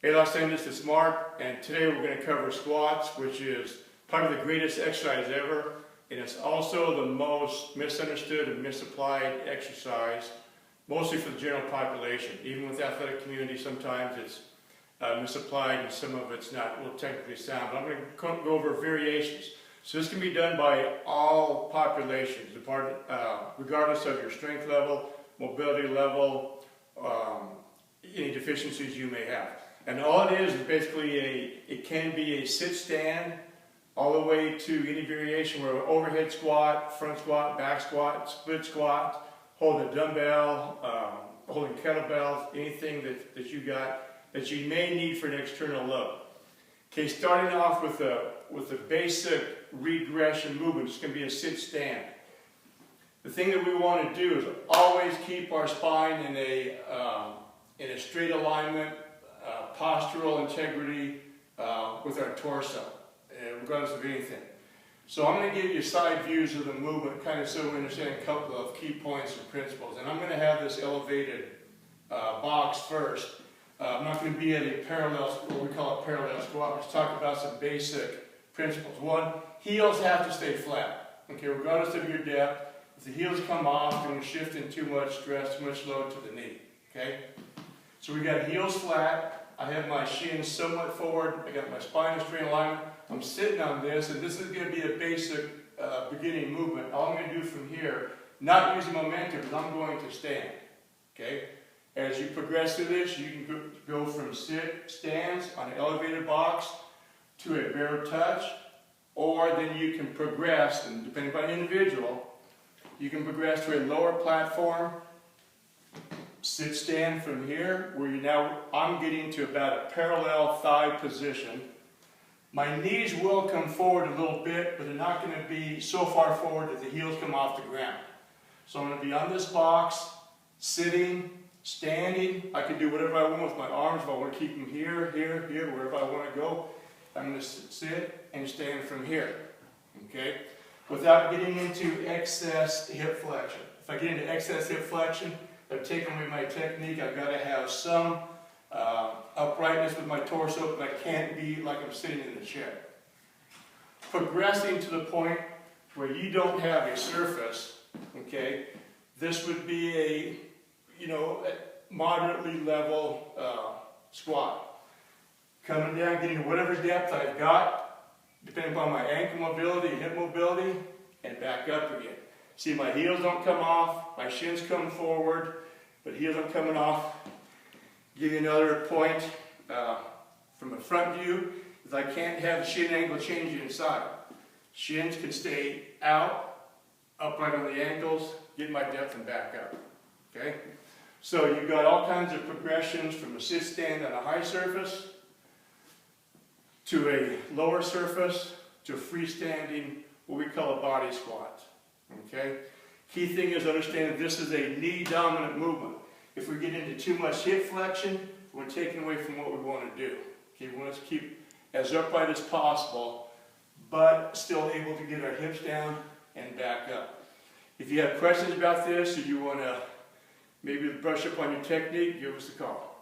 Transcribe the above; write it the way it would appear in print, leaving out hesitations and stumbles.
Hey, Los Angeles, it's Mark, and today we're going to cover squats, which is probably the greatest exercise ever, and it's also the most misunderstood and misapplied exercise, mostly for the general population. Even with the athletic community, sometimes it's misapplied and some of it's not real technically sound, but I'm going to go over variations. So this can be done by all populations, regardless of your strength level, mobility level, any deficiencies you may have. And all it is basically it can be a sit-stand all the way to any variation where overhead squat, front squat, back squat, split squat, holding a dumbbell, holding kettlebells, anything that you got that you may need for an external load. Okay, starting off with a basic regression movement, it's going to be a sit-stand. The thing that we want to do is always keep our spine in a straight alignment, postural integrity with our torso, regardless of anything. So I'm going to give you side views of the movement, kind of so we understand a couple of key points and principles. And I'm going to have this elevated box first. I'm not going to be at a parallel, what we call a parallel squat. Let's talk about some basic principles. One, heels have to stay flat. Okay, regardless of your depth. If the heels come off, then we're shifting too much stress, too much load to the knee. Okay? So we got heels flat. I have my shins somewhat forward. I got my spine in straight alignment. I'm sitting on this, and this is going to be a basic beginning movement. All I'm going to do from here, not using momentum, is I'm going to stand. Okay? As you progress through this, you can go from stands on an elevated box to a bare touch, or then you can progress, and depending on the individual, you can progress to a lower platform, sit stand from here, where I'm getting to about a parallel thigh position. My knees will come forward a little bit, but they're not going to be so far forward that the heels come off the ground. So I'm going to be on this box, sitting, standing. I can do whatever I want with my arms. If I want to keep them here, here, here, wherever I want to go, I'm going to sit and stand from here. Okay? Without getting into excess hip flexion. If I get into excess hip flexion, I've taken away my technique. I've got to have some uprightness with my torso, but I can't be like I'm sitting in the chair. Progressing to the point where you don't have a surface, okay, this would be a moderately level squat. Coming down, getting whatever depth I've got, depending upon my ankle mobility, hip mobility, and back up again. See, my heels don't come off, my shins come forward, but heels aren't coming off. Give you another point from a front view, is I can't have the shin angle change inside. Shins can stay out, upright on the ankles, get my depth and back up. Okay? So you've got all kinds of progressions from a sit stand on a high surface to a lower surface to freestanding, what we call a body squat. Okay? Key thing is understand that this is a knee dominant movement. If we get into too much hip flexion, we're taking away from what we want to do. Okay? We want to keep as upright as possible, but still able to get our hips down and back up. If you have questions about this, or you want to maybe brush up on your technique, give us a call.